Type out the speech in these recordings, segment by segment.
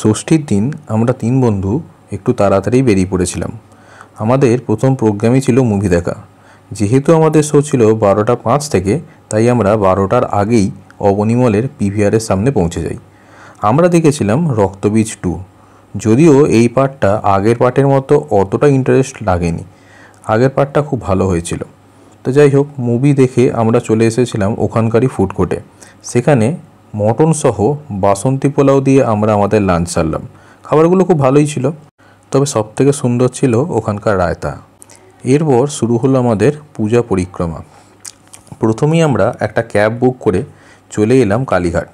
ষষ্ঠীর দিন আমরা 3 বন্ধু একটু তাড়াতাড়ি বেরিয়ে পড়েছিলাম। আমাদের প্রথম প্রোগ্রামই ছিল মুভি দেখা। যেহেতু আমাদের শো ছিল 12টা 5 থেকে, তাই আমরা 12টার আগেই অবনী মলের পিভিআরের সামনে পৌঁছে যাই। আমরা দেখেছিলাম রক্তবীজ 2। যদিও এই পার্টটা আগের পার্টের মতো অতটা ইন্টারেস্ট লাগেনি। আগের পার্টটা খুব ভালো হয়েছিল। তো যাই হোক, মুভি দেখে আমরা চলে এসেছিলাম ওখানকারই ফুড কোর্টে। সেখানে মটন সহ বাসন্তী পোলাও দিয়ে আমরা আমাদের লাঞ্চ সারলাম। খাবারগুলো খুব ভালোই ছিল, তবে সবথেকে সুন্দর ছিল ওখানকার রায়তা। এরপর শুরু হলো আমাদের পূজা পরিক্রমা। প্রথমেই আমরা একটা ক্যাব বুক করে চলে এলাম কালীঘাট,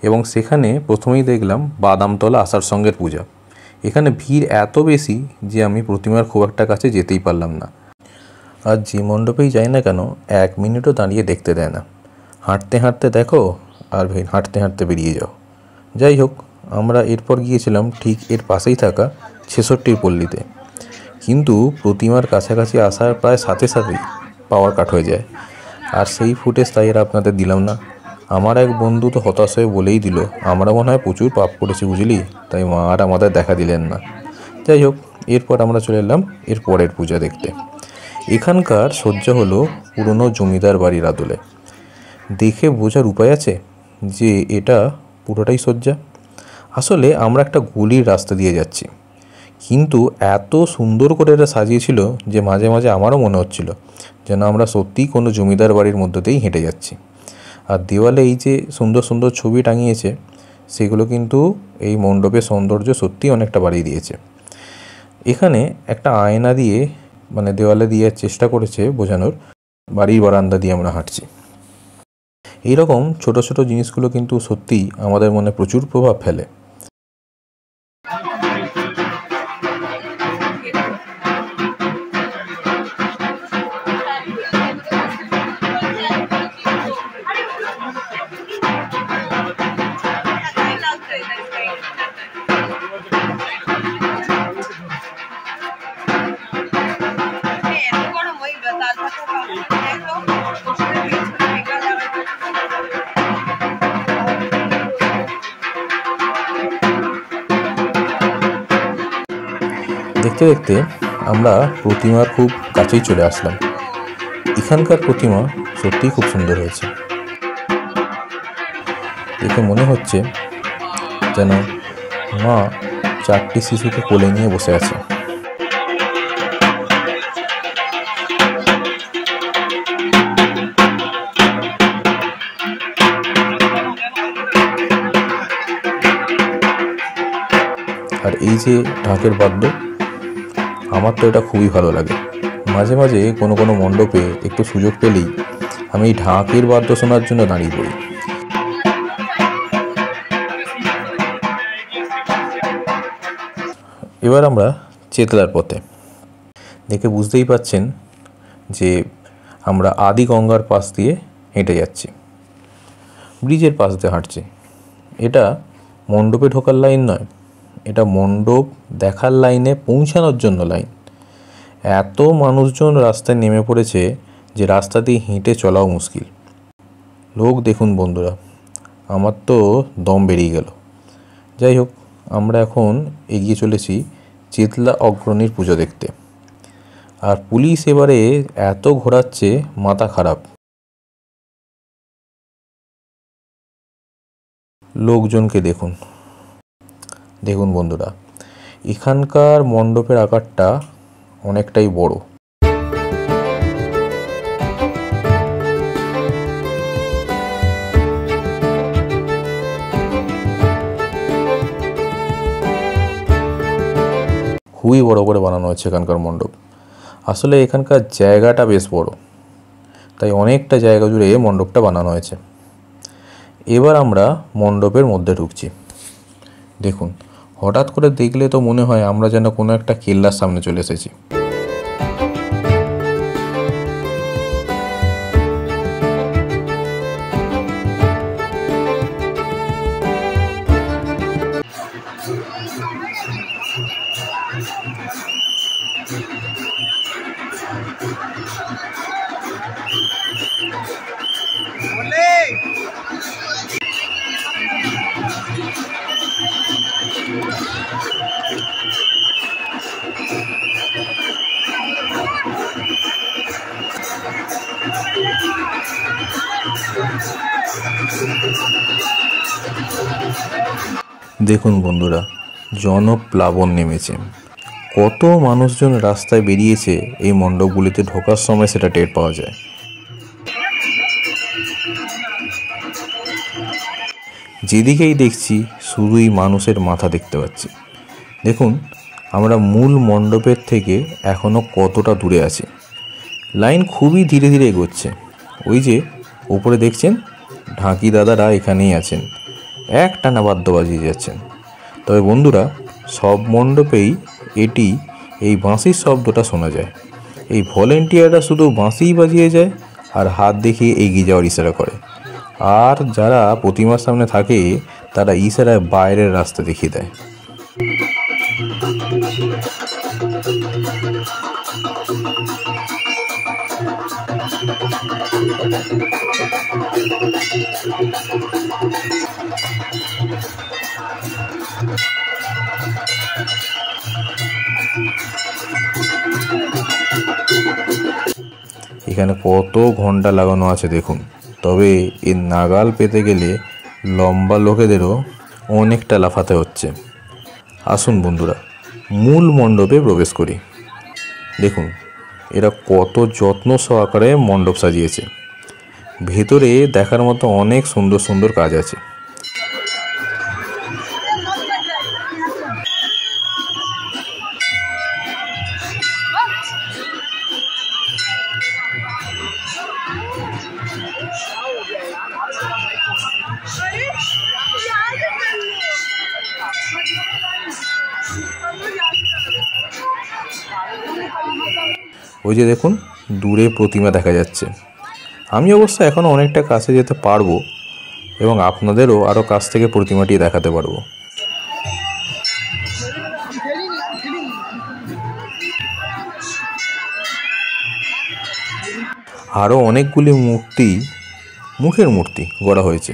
এবং সেখানে প্রথমেই দেখলাম বাদামতলা আষাঢ় সঙ্গের পূজা। এখানে ভিড় এত বেশি যে আমি প্রতিমার খুব একটা কাছে যেতেই পারলাম না। আর যে মণ্ডপেই যাই না কেন, 1 মিনিটও দাঁড়িয়ে দেখতে দেয় না। হাঁটতে হাঁটতে দেখো আর হাঁটতে হাঁটতে বেরিয়ে যাও। যাই হোক, আমরা এরপর গিয়েছিলাম ঠিক এর পাশেই থাকা 66 পল্লীতে। কিন্তু প্রতিমার কাছাকাছি আসার প্রায় সাথে সাথেই পাওয়ার কাট হয়ে যায়। আর সেই ফুটেজ তাই আর আপনাদের দিলাম না। আমার এক বন্ধু তো হতাশ হয়ে বলেই দিল, আমরা মনে হয় প্রচুর পাপ করেছি বুঝলি, তাই মা আর আমাদের দেখা দিলেন না। যাই হোক, এরপর আমরা চলে এলাম এর পরের পূজা দেখতে। এখানকার সজ্জা হলো পুরনো জমিদার বাড়ির আদলে। দেখে বোঝার উপায় আছে যে এটা পুরোটাই সজ্জা। আসলে আমরা একটা গলির রাস্তা দিয়ে যাচ্ছি, কিন্তু এত সুন্দর করে এটা সাজিয়েছিল যে মাঝে মাঝে আমারও মনে হচ্ছিল যেন আমরা সত্যিই কোনো জমিদার বাড়ির মধ্যে দিয়েই হেঁটে যাচ্ছি। আর দেওয়ালে এই যে সুন্দর সুন্দর ছবি টাঙিয়েছে, সেগুলো কিন্তু এই মণ্ডপের সৌন্দর্য সত্যিই অনেকটা বাড়িয়ে দিয়েছে। এখানে একটা আয়না দিয়ে দেওয়ালে দিয়ে চেষ্টা করেছে বোঝানোর বাড়ির বারান্দা দিয়ে আমরা হাঁটছি। এইরকম ছোট ছোট জিনিসগুলো কিন্তু সত্যিই আমাদের মনে প্রচুর প্রভাব ফেলে। দেখতে দেখতে আমরা প্রতিমার খুব কাছেই চলে আসলাম। এখানকার প্রতিমা সত্যিই খুব সুন্দর হয়েছে। দেখে মনে হচ্ছে যেন মা 4টি শিশুকে কোলে নিয়ে বসে আছে। আর এই যে ঢাকের বাদ্য, আমার তো এটা খুবই ভালো লাগে। মাঝে মাঝে কোনো কোনো মণ্ডপে একটু সুযোগ পেলেই আমি এই ঢাকের বাদ্য শোনার জন্য দাঁড়িয়ে পড়ি। এবার আমরা চেতলার পথে। দেখে বুঝতেই পাচ্ছেন যে আমরা আদি গঙ্গার পাশ দিয়ে হেঁটে যাচ্ছি, ব্রিজের পাশ দিয়ে হাঁটছি। এটা মণ্ডপে ঢোকার লাইন নয়, এটা মণ্ডপ দেখার লাইনে পৌঁছানোর জন্য লাইন। এত মানুষজন রাস্তায় নেমে পড়েছে যে রাস্তা দিয়ে হেঁটে চলাও মুশকিল। লোক দেখুন বন্ধুরা, আমার তো দম বেরিয়ে গেল। যাই হোক, আমরা এখন এগিয়ে চলেছি চেতলা অগ্রণীর পুজো দেখতে। আর পুলিশ এবারে এত ঘোরাচ্ছে, মাথা খারাপ। লোকজনকে দেখুন। দেখুন বন্ধুরা, এখানকার মণ্ডপের আকারটা অনেকটাই বড়। খুবই বড় করে বানানো হচ্ছে এখানকার মণ্ডপ। আসলে এখানকার জায়গাটা বেশ বড়, তাই অনেকটা জায়গা জুড়ে মণ্ডপটা বানানো হয়েছে। এবার আমরা মণ্ডপের মধ্যে ঢুকছি। দেখুন, হঠাৎ করে দেখলে তো মনে হয় আমরা যেন কোনো একটা কেল্লার সামনে চলে এসেছি। দেখুন বন্ধুরা, জনপ্লাবন নেমেছে। কত মানুষজন রাস্তায় বেরিয়েছে এই মণ্ডপগুলিতে ঢোকার সময় সেটা টের পাওয়া যায়। যেদিকেই দেখছি শুধুই মানুষের মাথা দেখতে পাচ্ছি। দেখুন, আমরা মূল মণ্ডপের থেকে এখনও কতটা দূরে আছি। লাইন খুবই ধীরে ধীরে এগোচ্ছে। ওই যে উপরে দেখছেন, ঢাকি দাদারা এখানেই আছেন, একটানা বাদ্য বাজিয়ে যাচ্ছেন। তবে বন্ধুরা, সব মণ্ডপেই এই বাঁশির শব্দটা শোনা যায়। এই ভলেন্টিয়াররা শুধু বাঁশিই বাজিয়ে যায় আর হাত দেখিয়ে এগিয়ে যাওয়ার ইশারা করে। আর যারা প্রতিমার সামনে থাকে তারা ইশারায় বাইরের রাস্তা দেখিয়ে দেয়। এখানে কত ঘন্টা লাগানো আছে দেখুন। তবে এর নাগাল পেতে গেলে লম্বা লোকেদেরও অনেকটা লাফাতে হচ্ছে। আসুন বন্ধুরা, মূল মণ্ডপে প্রবেশ করি। দেখুন, এরা কত যত্ন সহকারে মণ্ডপ সাজিয়েছে। ভেতরে দেখার মতো অনেক সুন্দর সুন্দর কাজ আছে। ওই যে দেখুন, দূরে প্রতিমা দেখা যাচ্ছে। আমি অবশ্য এখনও অনেকটা কাছে যেতে পারবো এবং আপনাদেরও আরও কাছ থেকে প্রতিমাটি দেখাতে পারবো। আরও অনেকগুলি মুখের মূর্তি গড়া হয়েছে।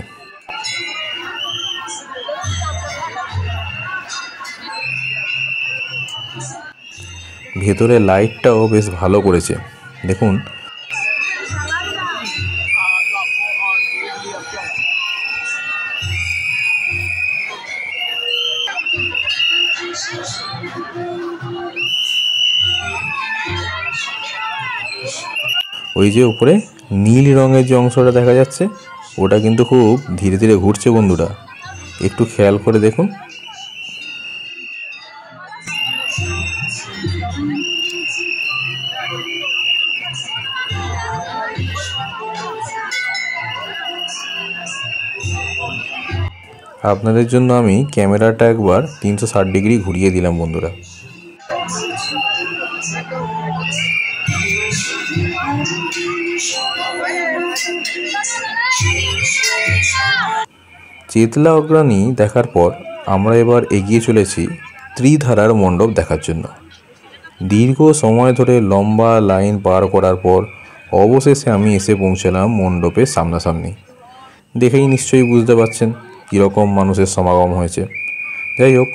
ভেতরে লাইটটাও বেশ ভালো করেছে দেখুন। ওই যে উপরে নীল রঙের যে অংশটা দেখা যাচ্ছে, ওটা কিন্তু খুব ধীরে ধীরে ঘুরছে বন্ধুরা, একটু খেয়াল করে দেখুন। আপনাদের জন্য আমি ক্যামেরাটা একবার 360 ডিগ্রি ঘুরিয়ে দিলাম বন্ধুরা। চেতলা অগ্রণী দেখার পর আমরা এবার এগিয়ে চলেছি ত্রিধারার মণ্ডপ দেখার জন্য। দীর্ঘ সময় ধরে লম্বা লাইন পার করার পর অবশেষে আমি এসে পৌঁছলাম মণ্ডপের সামনাসামনি। দেখেই নিশ্চয়ই বুঝতে পারছেন কীরকম মানুষের সমাগম হয়েছে। যাই হোক,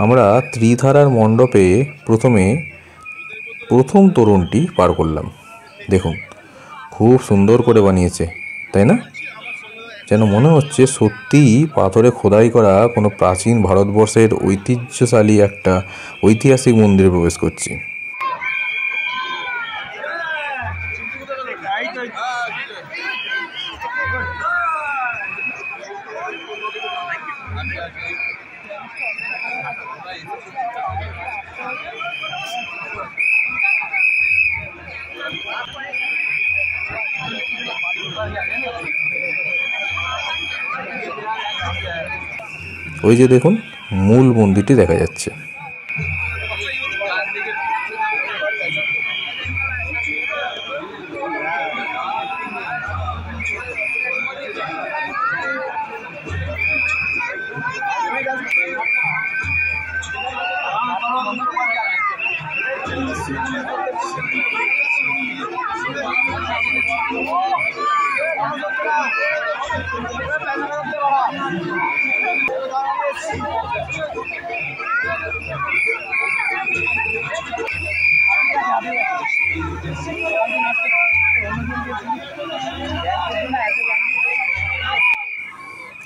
আমরা ত্রিধারার মণ্ডপে প্রথম তোরণটি পার করলাম। দেখুন, খুব সুন্দর করে বানিয়েছে, তাই না? যেন মনে হচ্ছে সত্যিই পাথরে খোদাই করা কোনো প্রাচীন ভারতবর্ষের ঐতিহ্যশালী একটা ঐতিহাসিক মন্দিরে প্রবেশ করছি। ওই যে দেখুন, মূল মন্দিরটি দেখা যাচ্ছে।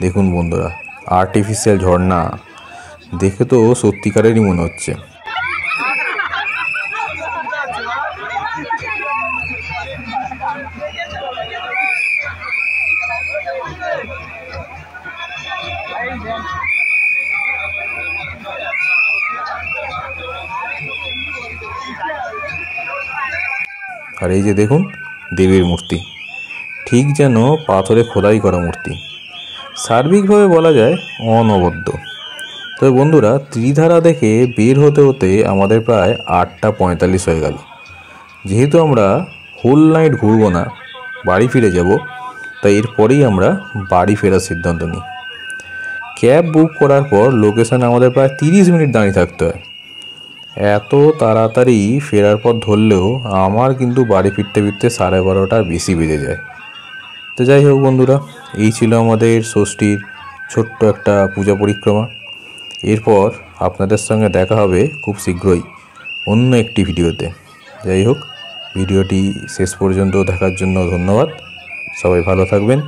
দেখুন বন্ধুরা, আর্টিফিশিয়াল ঝর্ণা দেখে তো সত্যিকারেরই মনে হচ্ছে। আর এই যে দেখুন দেবীর মূর্তি, ঠিক যেন পাথরে খোদাই করা মূর্তি। সার্বিকভাবে বলা যায় অনবদ্য। তবে বন্ধুরা, ত্রিধারা দেখে বের হতে হতে আমাদের প্রায় 8:45 হয়ে গেল। যেহেতু আমরা হোল নাইট ঘুরবো না, বাড়ি ফিরে যাব, তাই এরপরেই আমরা বাড়ি ফেরার সিদ্ধান্ত নিই। ক্যাব বুক করার পর লোকেশানে আমাদের প্রায় 30 মিনিট দাঁড়িয়ে থাকতে হয়। এত তাড়াতাড়ি ফেরার পর ধরলেও আমার কিন্তু বাড়ি ফিরতে ফিরতে 12:30টার বেশি বেজে যায়। তো যাই হোক বন্ধুরা, এই ছিল আমাদের ষষ্ঠীর ছোট্ট একটা পূজা পরিক্রমা। এরপর আপনাদের সঙ্গে দেখা হবে খুব শীঘ্রই অন্য একটি ভিডিওতে। যাই হোক, ভিডিওটি শেষ পর্যন্ত দেখার জন্য ধন্যবাদ। সবাই ভালো থাকবেন।